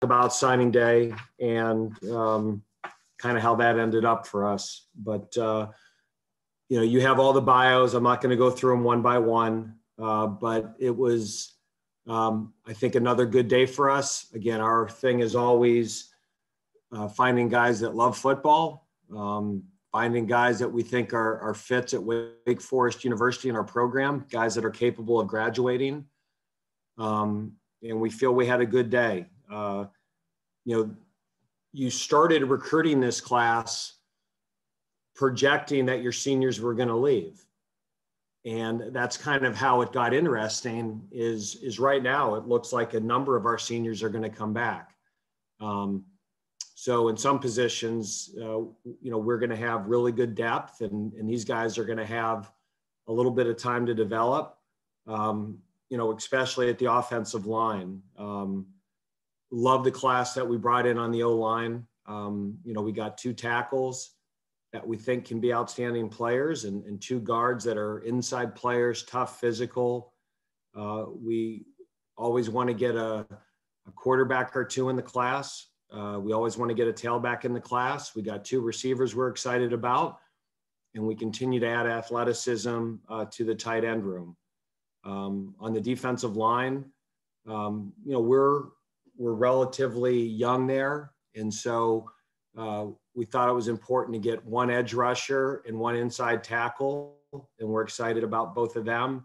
about signing day and kind of how that ended up for us. But, you have all the bios. I'm not going to go through them one by one, but it was, I think, another good day for us. Again, our thing is always finding guys that love football, finding guys that we think are fits at Wake Forest University in our program, guys that are capable of graduating. And we feel we had a good day. You started recruiting this class projecting that your seniors were going to leave. And that's kind of how it got interesting is right now, it looks like a number of our seniors are going to come back. So in some positions, we're going to have really good depth and these guys are going to have a little bit of time to develop, especially at the offensive line. Love the class that we brought in on the O-line. We got 2 tackles that we think can be outstanding players and 2 guards that are inside players, tough, physical. We always want to get a quarterback or 2 in the class. We always want to get a tailback in the class. We got 2 receivers we're excited about, and we continue to add athleticism to the tight end room. On the defensive line, we're relatively young there, and so we thought it was important to get 1 edge rusher and 1 inside tackle, and we're excited about both of them.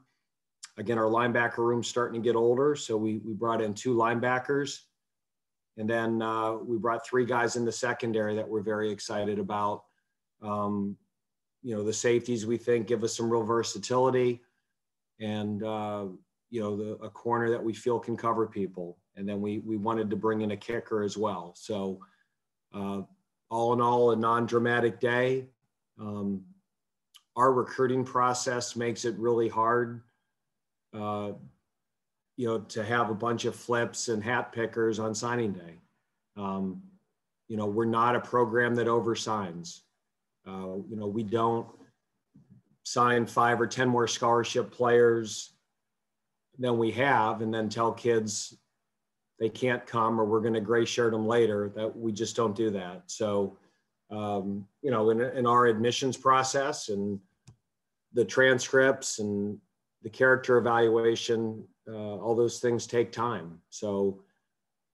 Again, our linebacker room's starting to get older, so we brought in 2 linebackers, and then we brought 3 guys in the secondary that we're very excited about. The safeties we think give us some real versatility, and a corner that we feel can cover people. And then we wanted to bring in a kicker as well. So all in all, a non-dramatic day. Our recruiting process makes it really hard, to have a bunch of flips and hat pickers on signing day. We're not a program that oversigns. We don't sign 5 or 10 more scholarship players than we have and then tell kids they can't come or we're going to gray shirt them later. That we just don't do that. So, in our admissions process and the transcripts and the character evaluation, all those things take time. So,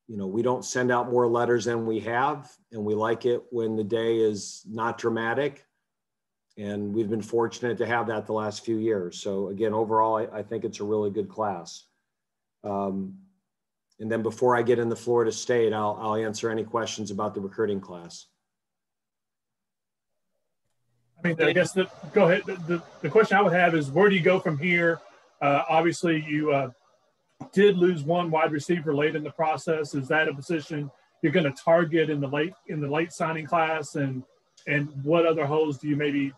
we don't send out more letters than we have, and we like it when the day is not dramatic. And we've been fortunate to have that the last few years. So again, overall, I think it's a really good class. And then before I get into Florida State, I'll answer any questions about the recruiting class. I mean, I guess go ahead. The question I would have is, where do you go from here? Obviously, you did lose 1 wide receiver late in the process. Is that a position you're going to target in the late signing class? And what other holes do you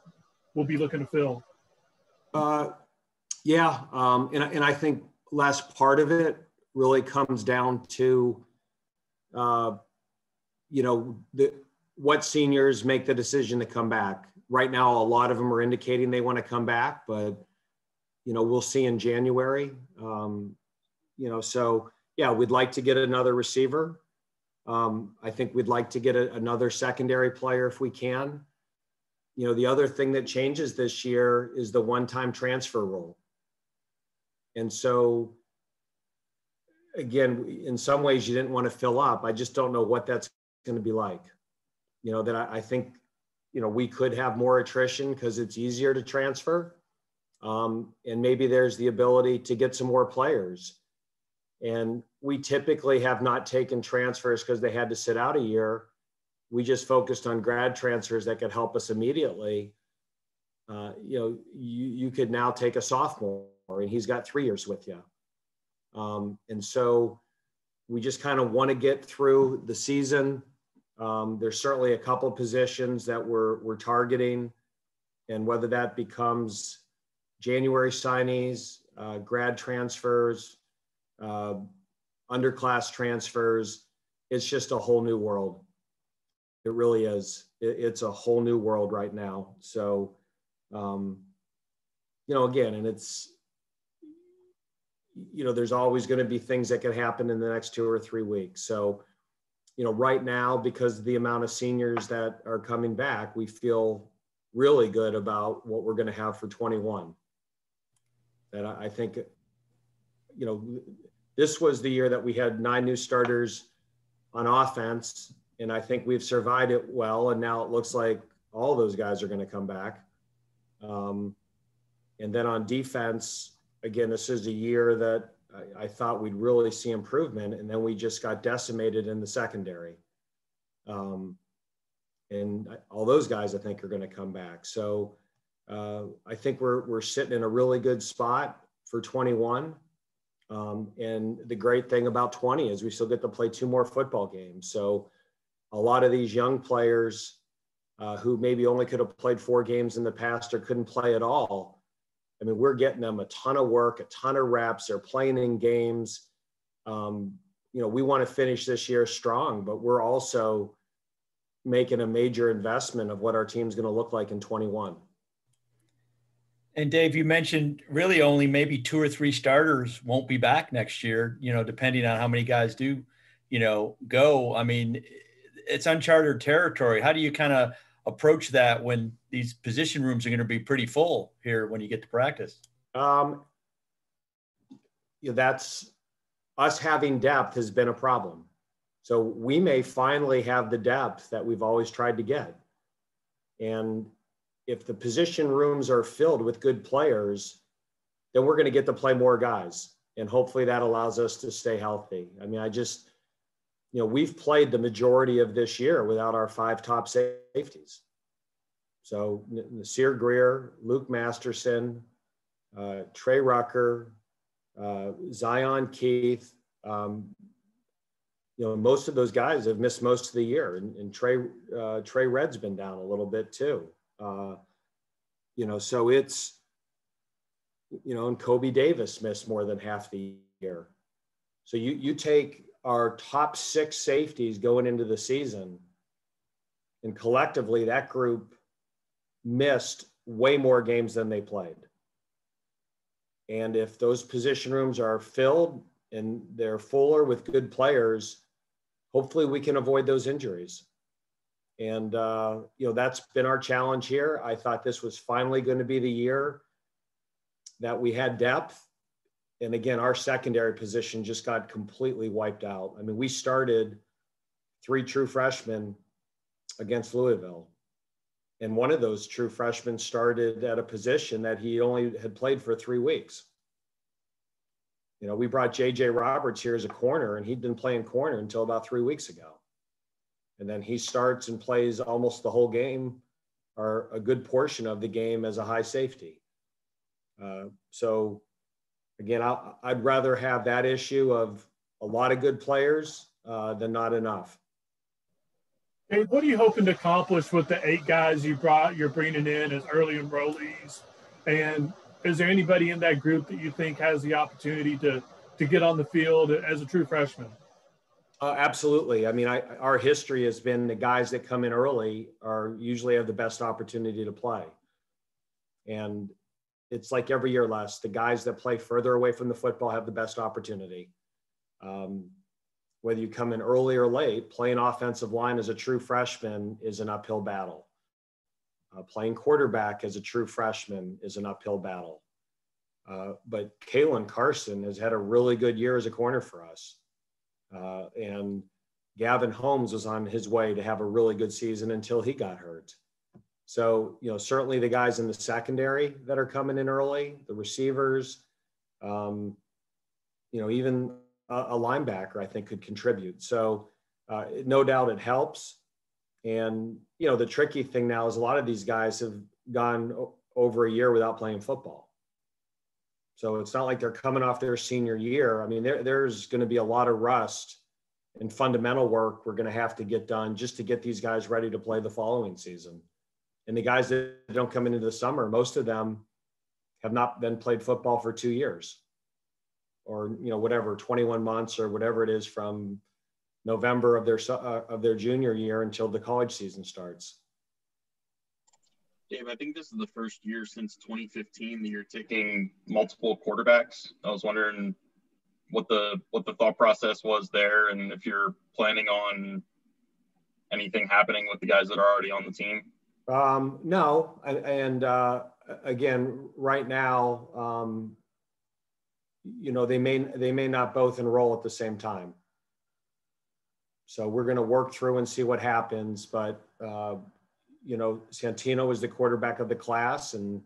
will be looking to fill? And I think last part of it really comes down to, what seniors make the decision to come back. Right now, a lot of them are indicating they want to come back, but, we'll see in January. We'd like to get another receiver. I think we'd like to get another secondary player if we can. The other thing that changes this year is the one-time transfer rule. And so, again, in some ways you didn't want to fill up. I just don't know what that's going to be like. I think, we could have more attrition because it's easier to transfer. And maybe there's the ability to get some more players. And we typically have not taken transfers because they had to sit out a year. We just focused on grad transfers that could help us immediately. You could now take a sophomore and he's got 3 years with you. And so we just kind of want to get through the season. There's certainly a couple of positions that we're targeting, and whether that becomes January signees, grad transfers, underclass transfers, it's just a whole new world. It really is. It's a whole new world right now. So, again, and it's, there's always going to be things that could happen in the next 2 or 3 weeks. So right now, because of the amount of seniors that are coming back, we feel really good about what we're going to have for 21. And I think, this was the year that we had 9 new starters on offense, and I think we've survived it well. And now it looks like all those guys are going to come back. And then on defense, again, this is a year that I thought we'd really see improvement, and then we just got decimated in the secondary. And all those guys, I think, are going to come back. So I think we're sitting in a really good spot for 21. And the great thing about 20 is we still get to play 2 more football games. So a lot of these young players who maybe only could have played 4 games in the past or couldn't play at all, I mean, we're getting them a ton of work, a ton of reps. They're playing in games. We want to finish this year strong, but we're also making a major investment of what our team's going to look like in 21. And Dave, you mentioned really only maybe 2 or 3 starters won't be back next year, depending on how many guys do, go. I mean, it's uncharted territory. How do you kind of approach that when these position rooms are going to be pretty full here when you get to practice? That's us having depth has been a problem. So we may finally have the depth that we've always tried to get. And if the position rooms are filled with good players, then we're going to get to play more guys. And hopefully that allows us to stay healthy. I mean, we've played the majority of this year without our 5 top safeties. So Nasir Greer, Luke Masterson, Trey Rucker, Zion Keith, most of those guys have missed most of the year, and Trey Red's been down a little bit too. So it's, and Kobe Davis missed more than half the year. So you take our top 6 safeties going into the season, and collectively that group missed way more games than they played. And if those position rooms are filled and they're fuller with good players, hopefully we can avoid those injuries. And, that's been our challenge here. I thought this was finally going to be the year that we had depth. And again, our secondary position just got completely wiped out. I mean, we started 3 true freshmen against Louisville. And one of those true freshmen started at a position that he only had played for 3 weeks. We brought J.J. Roberts here as a corner, and he'd been playing corner until about 3 weeks ago. And then he starts and plays almost the whole game, or a good portion of the game, as a high safety. So again, I'd rather have that issue of a lot of good players than not enough. Hey, what are you hoping to accomplish with the 8 guys you're bringing in as early enrollees? And is there anybody in that group that you think has the opportunity to get on the field as a true freshman? Absolutely. I mean, our history has been the guys that come in early usually have the best opportunity to play. And it's like every year, Les, the guys that play further away from the football have the best opportunity. Whether you come in early or late, playing offensive line as a true freshman is an uphill battle. Playing quarterback as a true freshman is an uphill battle. But Kalen Carson has had a really good year as a corner for us. And Gavin Holmes was on his way to have a really good season until he got hurt. So, certainly the guys in the secondary that are coming in early, the receivers, even a linebacker, I think, could contribute. So no doubt it helps. And, the tricky thing now is a lot of these guys have gone over a year without playing football. So it's not like they're coming off their senior year. I mean, there's going to be a lot of rust and fundamental work we're going to have to get done just to get these guys ready to play the following season. And the guys that don't come into the summer, most of them have not been played football for 2 years or, whatever, 21 months or whatever it is from November of their junior year until the college season starts. Dave, I think this is the first year since 2015 that you're taking multiple quarterbacks. I was wondering what the thought process was there, and if you're planning on anything happening with the guys that are already on the team? No, and again, right now, they may not both enroll at the same time. So we're going to work through and see what happens. But Santino was the quarterback of the class, and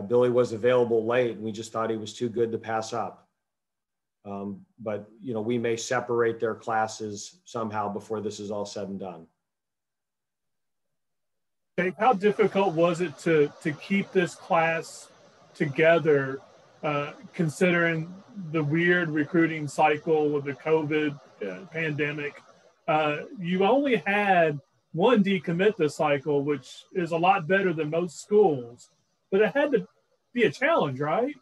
Billy was available late, and we just thought he was too good to pass up. But we may separate their classes somehow before this is all said and done. Dave, how difficult was it to keep this class together, considering the weird recruiting cycle with the COVID pandemic? You only had one decommit this cycle, which is a lot better than most schools, but it had to be a challenge, right?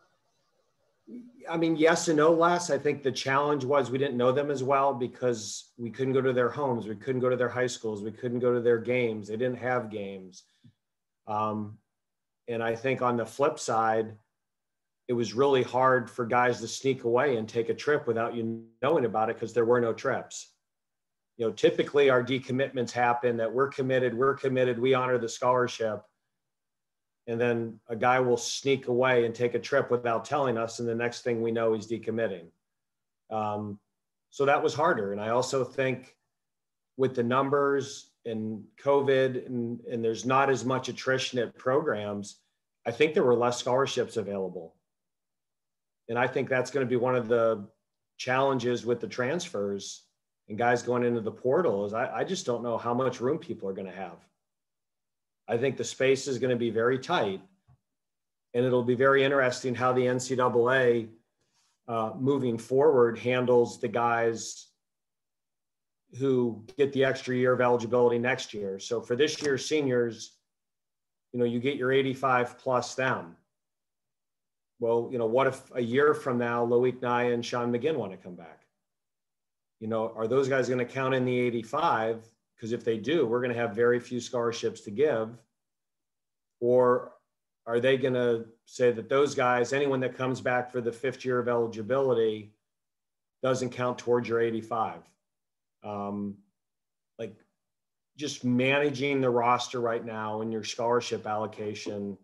I mean, yes and no, Les. I think the challenge was we didn't know them as well because we couldn't go to their homes. We couldn't go to their high schools. We couldn't go to their games. They didn't have games. And I think on the flip side, it was really hard for guys to sneak away and take a trip without you knowing about it because there were no trips. Typically our decommitments happen that we're committed, we honor the scholarship. And then a guy will sneak away and take a trip without telling us. And the next thing we know, he's decommitting. So that was harder. And I also think with the numbers and COVID and there's not as much attrition at programs, I think there were less scholarships available. And I think that's going to be one of the challenges with the transfers and guys going into the portal is I just don't know how much room people are going to have. I think the space is going to be very tight, and it'll be very interesting how the NCAA moving forward handles the guys who get the extra year of eligibility next year. So for this year's seniors, you get your 85 plus them. Well, what if a year from now, Loic Nye and Sean McGinn want to come back? Are those guys going to count in the 85? Because if they do, we're going to have very few scholarships to give. Or are they going to say that those guys, anyone that comes back for the 5th year of eligibility doesn't count towards your 85? Just managing the roster right now and your scholarship allocation,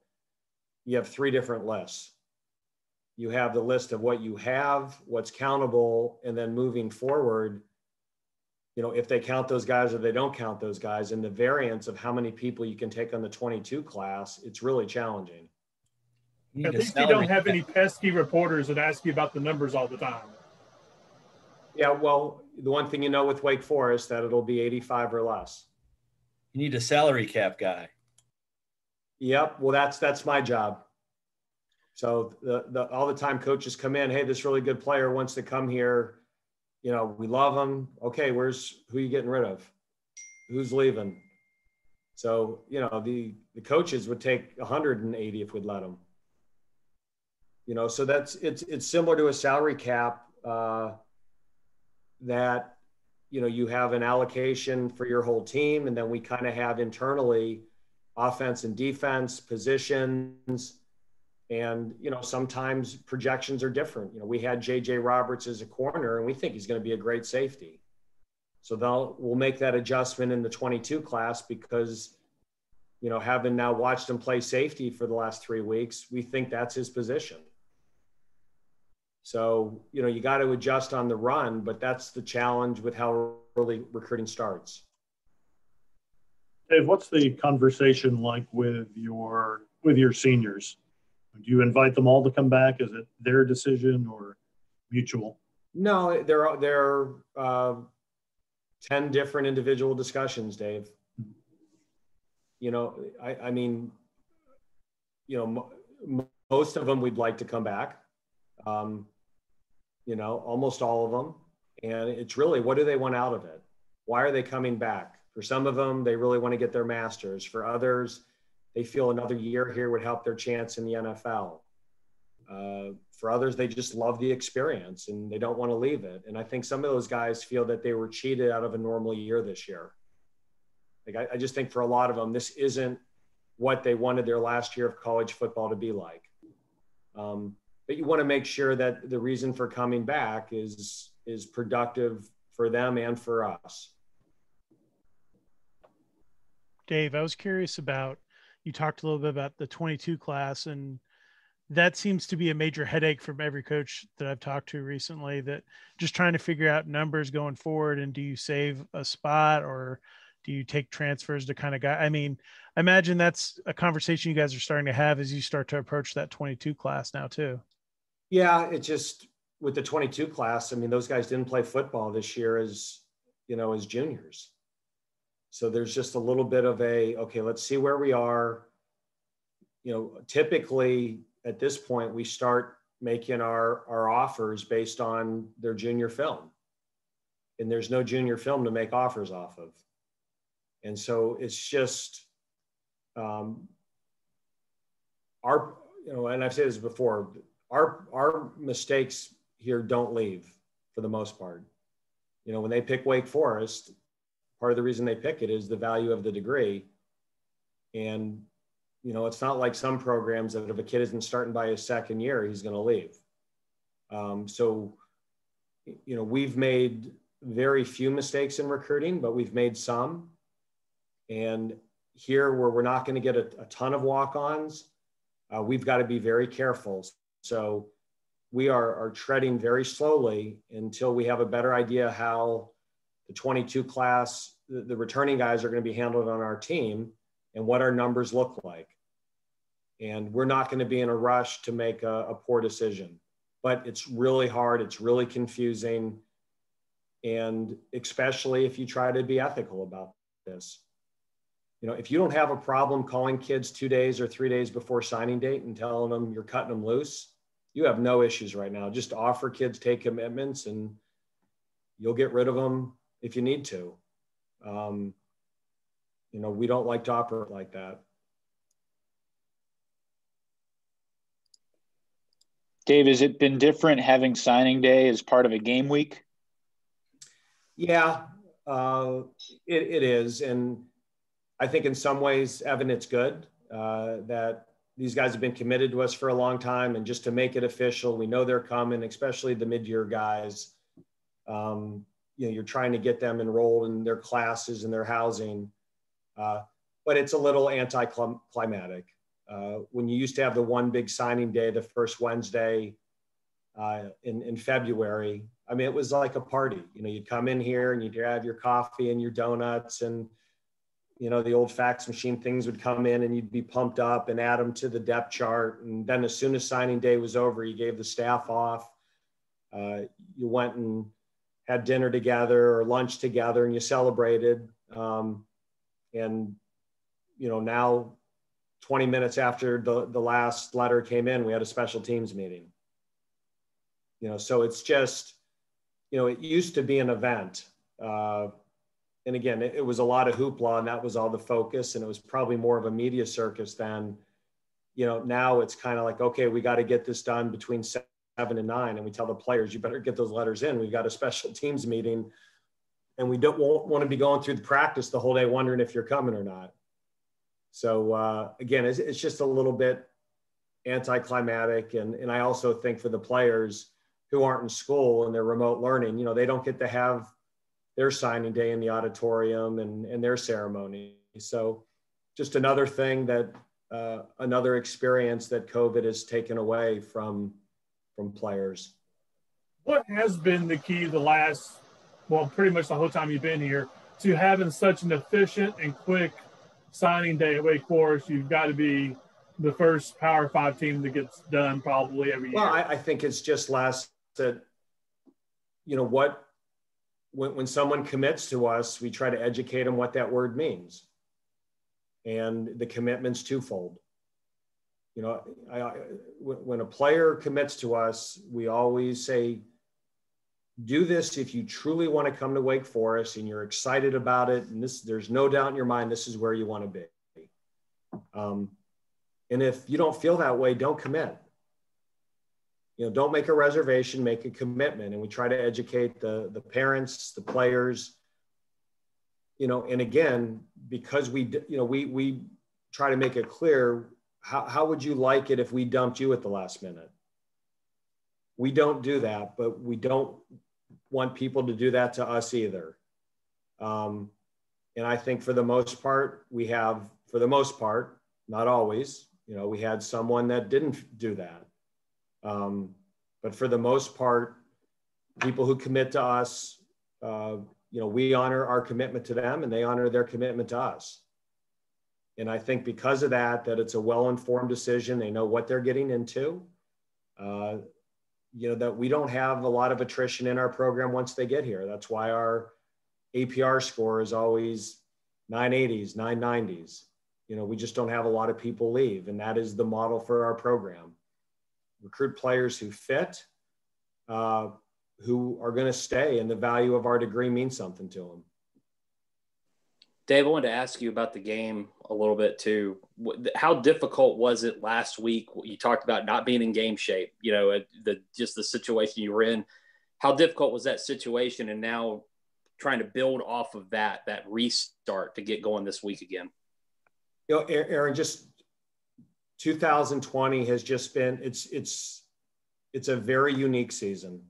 you have 3 different lists. You have the list of what you have, what's countable, and then moving forward, if they count those guys or they don't count those guys, and the variance of how many people you can take on the 22 class, it's really challenging. At least you don't have any pesky reporters that ask you about the numbers all the time. Yeah, well, the one thing with Wake Forest, that it'll be 85 or less. You need a salary cap guy. Yep, well, that's my job. So all the time coaches come in, hey, this really good player wants to come here. We love them. Okay, who are you getting rid of? Who's leaving? So, the coaches would take 180 if we'd let them. So it's similar to a salary cap that, you have an allocation for your whole team. And then we kind of have internally offense and defense positions. And, sometimes projections are different. We had JJ Roberts as a corner, and we think he's going to be a great safety. So we'll make that adjustment in the 22 class because, having now watched him play safety for the last 3 weeks, we think that's his position. So, you got to adjust on the run, but that's the challenge with how early recruiting starts. Dave, what's the conversation like with your seniors? Do you invite them all to come back? Is it their decision or mutual? No, there are 10 different individual discussions, Dave. Most of them we'd like to come back. Almost all of them. And it's really, what do they want out of it? Why are they coming back? For some of them, they really want to get their master's. For others, they feel another year here would help their chance in the NFL. For others, they just love the experience and they don't want to leave it. And I think some of those guys feel that they were cheated out of a normal year this year. I just think for a lot of them, this isn't what they wanted their last year of college football to be like. but you want to make sure that the reason for coming back is productive for them and for us. Dave, I was curious about, you talked a little bit about the 22 class, and that seems to be a major headache from every coach that I've talked to recently, that just trying to figure out numbers going forward. And do you save a spot, or do you take transfers to kind of I mean, I imagine that's a conversation you guys are starting to have as you start to approach that 22 class now too. Yeah, it just, with the 22 class, I mean, those guys didn't play football this year as juniors. So there's just a little bit of okay, let's see where we are. Typically at this point, we start making our offers based on their junior film. And there's no junior film to make offers off of. And so it's just and I've said this before, our mistakes here don't leave for the most part. When they pick Wake Forest, part of the reason they pick it is the value of the degree. And, it's not like some programs that if a kid isn't starting by his second year, he's going to leave. So, we've made very few mistakes in recruiting, but we've made some. And here, where we're not going to get a ton of walk-ons, we've got to be very careful. So we are treading very slowly until we have a better idea how the 22 class, the returning guys, are going to be handled on our team and what our numbers look like. And we're not going to be in a rush to make a poor decision, but it's really hard. It's really confusing. And especially if you try to be ethical about this. If you don't have a problem calling kids 2 days or 3 days before signing date and telling them you're cutting them loose, you have no issues right now. Just offer kids take commitments and you'll get rid of them if you need to. We don't like to operate like that. Dave, has it been different having signing day as part of a game week? Yeah, it is. And I think in some ways, Evan, it's good that these guys have been committed to us for a long time, and just to make it official, we know they're coming, especially the mid-year guys. You're trying to get them enrolled in their classes and their housing, but it's a little anticlimactic. When you used to have the one big signing day, the first Wednesday in February, I mean, it was like a party. You'd come in here and you'd have your coffee and your donuts, and the old fax machine things would come in and you'd be pumped up and add them to the depth chart. And then as soon as signing day was over, you gave the staff off. You went and had dinner together or lunch together and you celebrated. Now 20 minutes after the last letter came in, we had a special teams meeting. So it's just, it used to be an event. And again, it was a lot of hoopla, and that was all the focus. And it was probably more of a media circus than, now it's kind of like, okay, we got to get this done between 7 and 9. And we tell the players, you better get those letters in. We've got a special teams meeting, and we won't want to be going through the practice the whole day wondering if you're coming or not. So again, it's just a little bit anticlimactic. And I also think for the players who aren't in school and they're remote learning, they don't get to have their signing day in the auditorium and their ceremony. So just another thing that, another experience that COVID has taken away from players. What has been the key pretty much the whole time you've been here, to having such an efficient and quick signing day at Wake Forest? You've got to be the first Power 5 team that gets done probably every year. Well, I think it's just that, when someone commits to us, we try to educate them what that word means. And the commitment's twofold. When a player commits to us, we always say, do this if you truly want to come to Wake Forest and you're excited about it. And there's no doubt in your mind, this is where you want to be. And if you don't feel that way, don't commit. Don't make a reservation, make a commitment. And we try to educate the parents, the players, and again, because we try to make it clear, how would you like it if we dumped you at the last minute? We don't do that, but we don't want people to do that to us either. And I think for the most part, not always, we had someone that didn't do that. But for the most part, people who commit to us, we honor our commitment to them and they honor their commitment to us. And I think because of that it's a well-informed decision. They know what they're getting into. That we don't have a lot of attrition in our program once they get here. That's why our APR score is always 980s, 990s. We just don't have a lot of people leave. And that is the model for our program. Recruit players who fit, who are going to stay, and the value of our degree means something to them. Dave, I wanted to ask you about the game a little bit too. How difficult was it last week? You talked about not being in game shape, just the situation you were in. How difficult was that situation? And now trying to build off of that restart to get going this week again. Aaron, just 2020 has just been, it's a very unique season.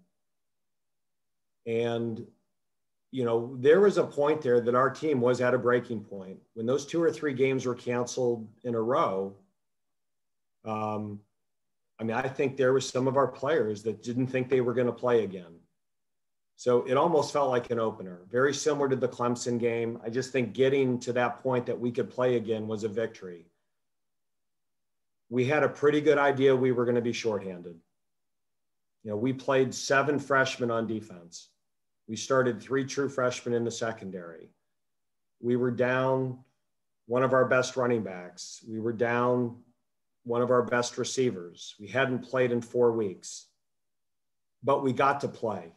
And, there was a point there that our team was at a breaking point. When those 2 or 3 games were canceled in a row, I think there were some of our players that didn't think they were going to play again. So it almost felt like an opener, very similar to the Clemson game. I just think getting to that point that we could play again was a victory. We had a pretty good idea we were going to be shorthanded. We played 7 freshmen on defense. We started 3 true freshmen in the secondary. We were down one of our best running backs. We were down one of our best receivers. We hadn't played in 4 weeks, but we got to play.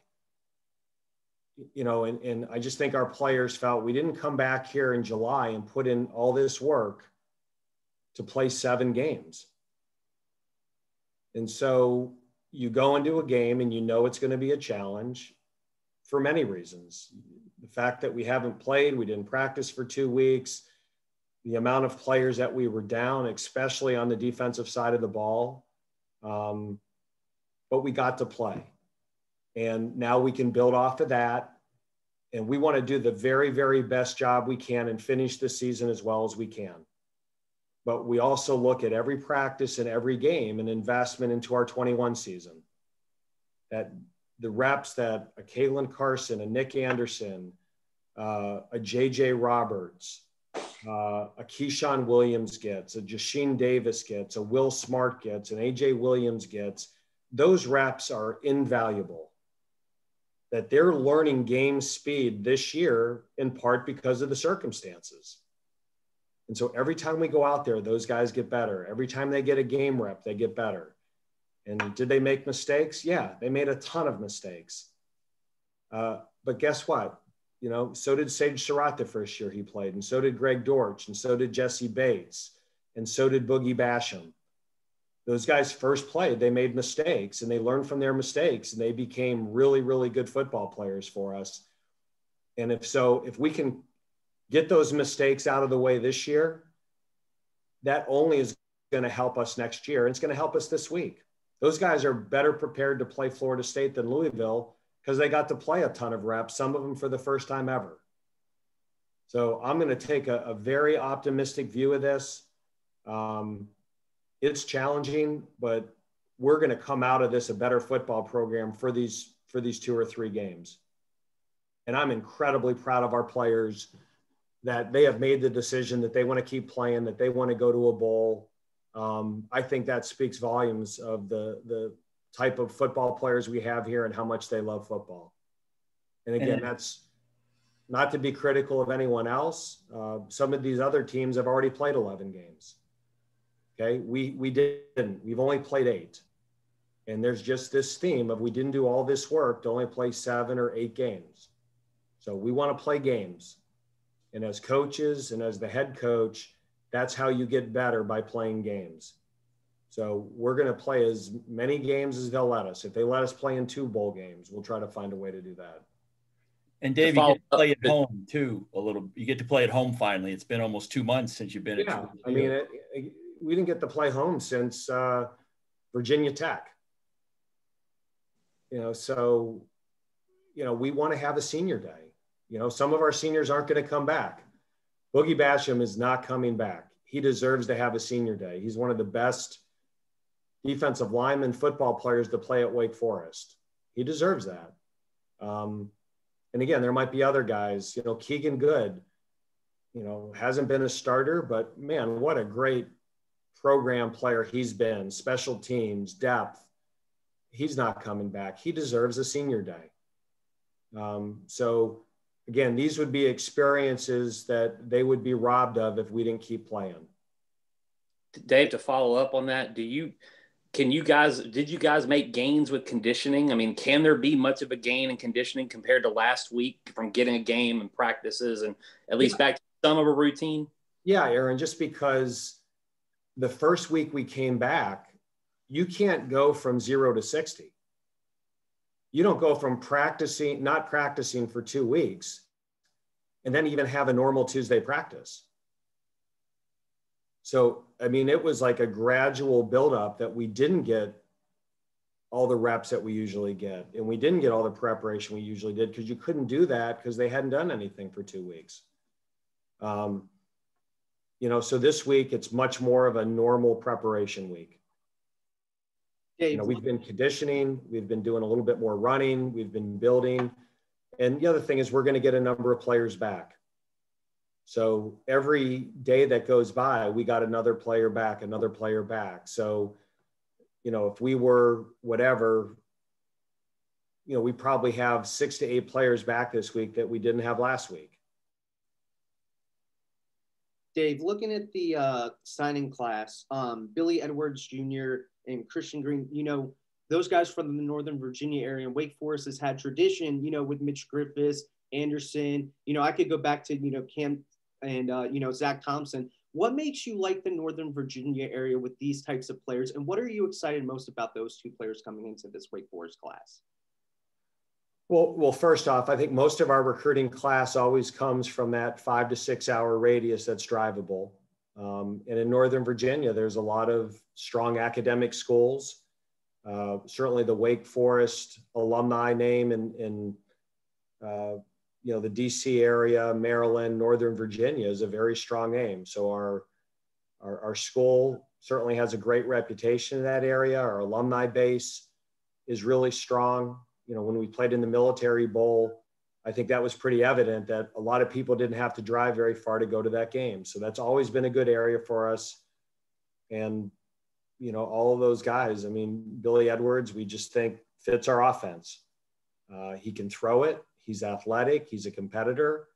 And I just think our players felt we didn't come back here in July and put in all this work to play 7 games. And so you go into a game and it's going to be a challenge for many reasons. The fact that we haven't played, we didn't practice for 2 weeks, the amount of players that we were down, especially on the defensive side of the ball. But we got to play. And now we can build off of that. And we want to do the very, very best job we can and finish the season as well as we can. But we also look at every practice and every game an investment into our 21 season. That the reps that a Kalen Carson, a Nick Anderson, a JJ Roberts, a Keyshawn Williams gets, a Jasheen Davis gets, a Will Smart gets, an AJ Williams gets, those reps are invaluable. That they're learning game speed this year in part because of the circumstances. And so every time we go out there, those guys get better. Every time they get a game rep, they get better. And did they make mistakes? Yeah, they made a ton of mistakes. But guess what? So did Sage Surratt the first year he played, and so did Greg Dortch, and so did Jesse Bates, and so did Boogie Basham. Those guys first played, they made mistakes, and they learned from their mistakes, and they became really, really good football players for us. And if we can get those mistakes out of the way this year, that only is going to help us next year. And it's going to help us this week. Those guys are better prepared to play Florida State than Louisville because they got to play a ton of reps, some of them for the first time ever. So I'm going to take a very optimistic view of this. It's challenging, but we're going to come out of this a better football program for these 2 or 3 games. And I'm incredibly proud of our players that they have made the decision that they want to keep playing, that they want to go to a bowl. I think that speaks volumes of the type of football players we have here and how much they love football. And again, that's not to be critical of anyone else. Some of these other teams have already played 11 games. Okay, we didn't. We've only played 8. And there's just this theme of we didn't do all this work to only play 7 or 8 games. So we want to play games. And as coaches and as the head coach, that's how you get better, by playing games. So we're going to play as many games as they'll let us. If they let us play in 2 bowl games, we'll try to find a way to do that. And Dave, you get to play at home too a little. You get to play at home finally. It's been almost 2 months since you've been at. Yeah, I mean, we didn't get to play home since Virginia Tech. So, we want to have a senior day. Some of our seniors aren't going to come back. Boogie Basham is not coming back. He deserves to have a senior day. He's one of the best defensive lineman football players to play at Wake Forest. He deserves that. And again, there might be other guys, Keegan Good, hasn't been a starter, but man, what a great program player he's been, special teams, depth. He's not coming back. He deserves a senior day. So again, these would be experiences that they would be robbed of if we didn't keep playing. Dave, to follow up on that, did you guys make gains with conditioning? I mean, can there be much of a gain in conditioning compared to last week from getting a game and practices and at least back to some of a routine? Yeah, Aaron, just because the first week we came back, you can't go from 0 to 60. You don't go from not practicing for 2 weeks and then even have a normal Tuesday practice. So, I mean, it was like a gradual buildup that we didn't get all the reps that we usually get. And we didn't get all the preparation we usually did because you couldn't do that because they hadn't done anything for 2 weeks. So this week it's much more of a normal preparation week. We've been conditioning, we've been doing a little bit more running, we've been building. And the other thing is we're going to get a number of players back. So every day that goes by, we got another player back. So, if we were whatever, we probably have 6 to 8 players back this week that we didn't have last week. Dave, looking at the signing class, Billy Edwards Jr. and Christian Green, those guys from the Northern Virginia area, and Wake Forest has had tradition, with Mitch Griffiths, Anderson. I could go back to, Cam and, Zach Thompson. What makes you like the Northern Virginia area with these types of players? And what are you excited most about those 2 players coming into this Wake Forest class? Well, first off, I think most of our recruiting class always comes from that 5 to 6 hour radius that's drivable. And in Northern Virginia, there's a lot of strong academic schools. Certainly the Wake Forest alumni name in the DC area, Maryland, Northern Virginia is a very strong name. So our school certainly has a great reputation in that area. Our alumni base is really strong. When we played in the Military Bowl, I think that was pretty evident that a lot of people didn't have to drive very far to go to that game. So that's always been a good area for us. And, all of those guys, I mean, Billy Edwards, we just think fits our offense. He can throw it. He's athletic. He's a competitor.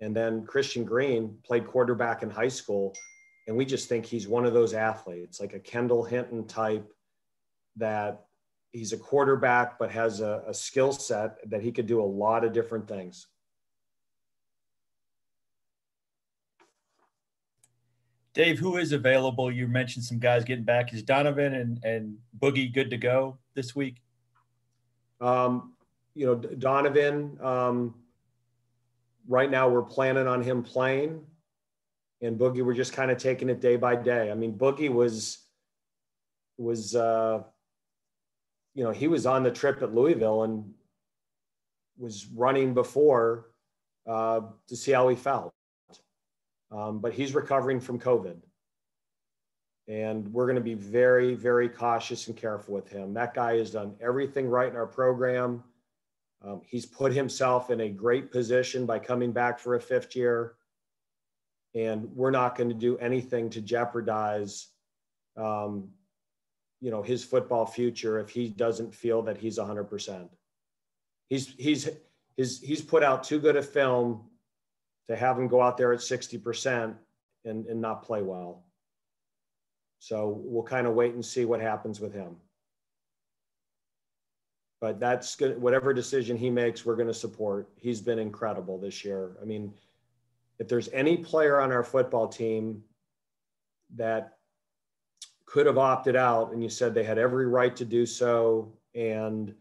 And then Christian Green played quarterback in high school. And we just think he's one of those athletes, like a Kendall Hinton type, that he's a quarterback, but has a skill set that he could do a lot of different things. Dave, who is available? You mentioned some guys getting back. Is Donovan and Boogie good to go this week? Donovan, right now we're planning on him playing, and Boogie, we're just kind of taking it day by day. I mean, Boogie was he was on the trip at Louisville and was running before to see how he felt. But he's recovering from COVID. And we're going to be very, very cautious and careful with him. That guy has done everything right in our program. He's put himself in a great position by coming back for a 5th year. And we're not going to do anything to jeopardize his football future if he doesn't feel that he's 100%. He's put out too good a film to have him go out there at 60% and not play well. So we'll kind of wait and see what happens with him. But that's good. Whatever decision he makes, we're going to support. He's been incredible this year. I mean, if there's any player on our football team that could have opted out and you said they had every right to do so and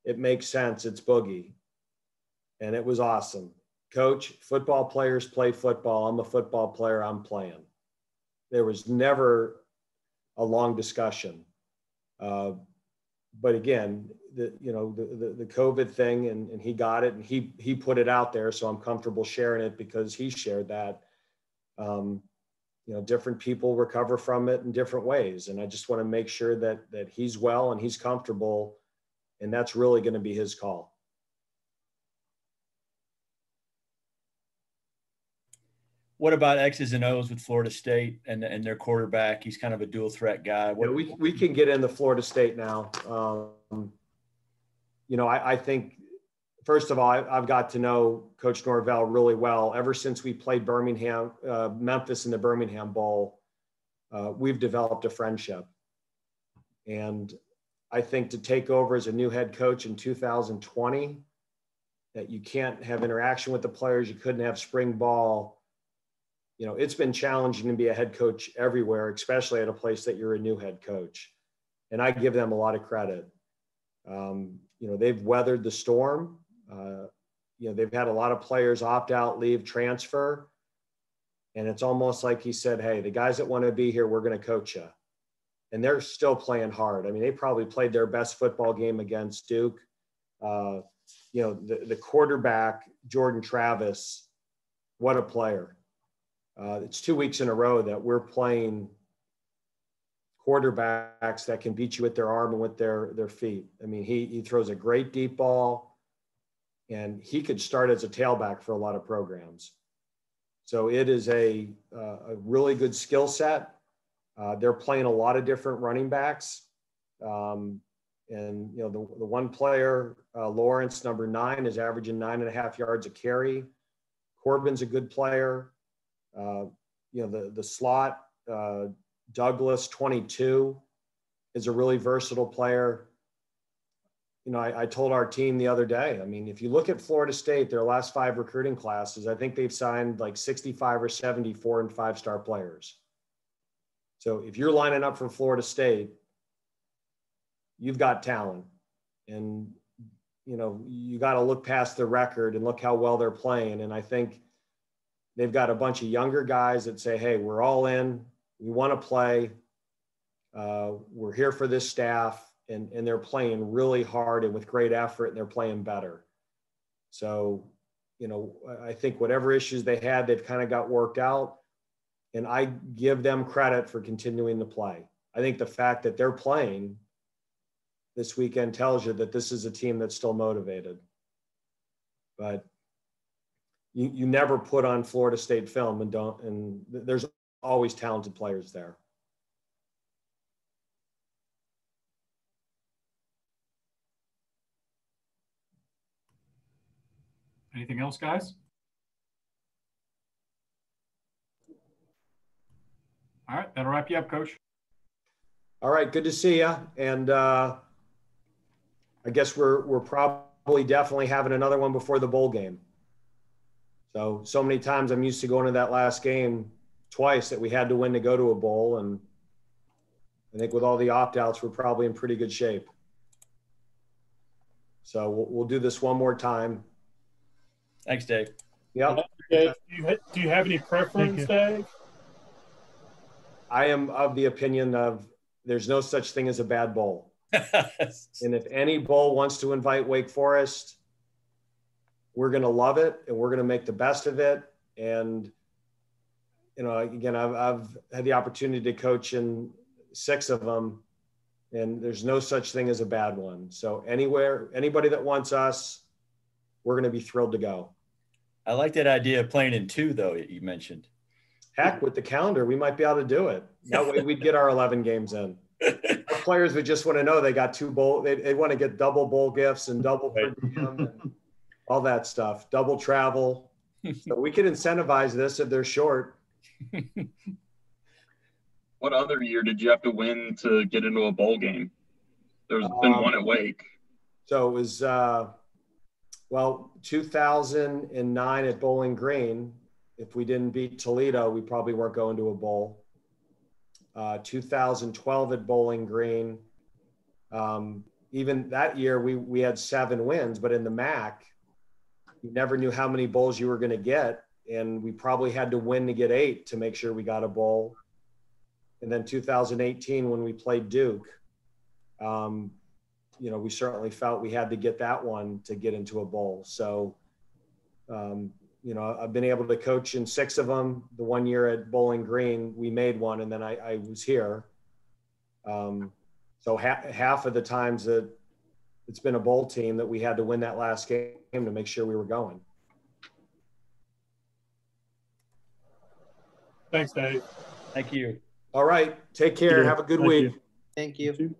it makes sense, it's Boogie. And it was awesome. Coach, football players play football. I'm a football player. I'm playing. There was never a long discussion. But again, the COVID thing, and he got it, and he put it out there. So I'm comfortable sharing it because he shared that. Different people recover from it in different ways. And I just want to make sure that he's well and he's comfortable. And that's really going to be his call. What about X's and O's with Florida State and their quarterback? He's kind of a dual threat guy. We can get into Florida State now. I think, first of all, I've got to know Coach Norvell really well. Ever since we played Memphis in the Birmingham Bowl, we've developed a friendship. And I think to take over as a new head coach in 2020, that you can't have interaction with the players, you couldn't have spring ball. It's been challenging to be a head coach everywhere, especially at a place that you're a new head coach. And I give them a lot of credit. They've weathered the storm. They've had a lot of players opt out, leave, transfer. And it's almost like he said, hey, the guys that want to be here, we're going to coach you. And they're still playing hard. I mean, they probably played their best football game against Duke. The quarterback, Jordan Travis, what a player. It's 2 weeks in a row that we're playing quarterbacks that can beat you with their arm and with their feet. I mean, he throws a great deep ball, and he could start as a tailback for a lot of programs. So it is a really good skill set. They're playing a lot of different running backs. The one player, Lawrence, number 9, is averaging 9.5 yards a carry. Corbin's a good player. The slot, Douglas, 22, is a really versatile player. I told our team the other day, I mean, if you look at Florida State, their last 5 recruiting classes, I think they've signed like 65 or 70 4- and 5-star players. So if you're lining up for Florida State, you've got talent. And, you got to look past the record and look how well they're playing. And I think they've got a bunch of younger guys that say, hey, we're all in. We want to play. We're here for this staff. And they're playing really hard and with great effort, and they're playing better. So, I think whatever issues they had, they've kind of got worked out. And I give them credit for continuing to play. I think the fact that they're playing this weekend tells you that this is a team that's still motivated. But you never put on Florida State film and there's always talented players there. Anything else, guys? All right, that'll wrap you up, Coach. All right, good to see you. And I guess we're probably definitely having another one before the bowl game. So many times I'm used to going to that last game twice that we had to win to go to a bowl. And I think with all the opt-outs, we're probably in pretty good shape. So we'll do this one more time. Thanks, Dave. Yeah. Dave, do you have any preference, Dave? I am of the opinion of there's no such thing as a bad bowl. And if any bowl wants to invite Wake Forest, we're going to love it and we're going to make the best of it. And, again, I've had the opportunity to coach in 6 of them, and there's no such thing as a bad one. So anybody that wants us, we're going to be thrilled to go. I like that idea of playing in 2, though, you mentioned. Heck, with the calendar, we might be able to do it. That way we'd get our 11 games in. Our players would just want to know they got 2 bowl. They want to get double bowl gifts and double per diem and all that stuff, double travel. So we can incentivize this if they're short. What other year did you have to win to get into a bowl game? There's been one at Wake. So it was, 2009 at Bowling Green. If we didn't beat Toledo, we probably weren't going to a bowl. 2012 at Bowling Green. Even that year, we had 7 wins, but in the MAC, you never knew how many bowls you were going to get. And we probably had to win to get 8 to make sure we got a bowl. And then 2018, when we played Duke, you know, we certainly felt we had to get that one to get into a bowl. So, you know, I've been able to coach in 6 of them. The one year at Bowling Green, we made one, and then I was here. So half of the times that it's been a bowl team that we had to win that last game to make sure we were going. Thanks, Dave. Thank you. All right. Take care. Yeah, Have a good thank week. you. Thank you.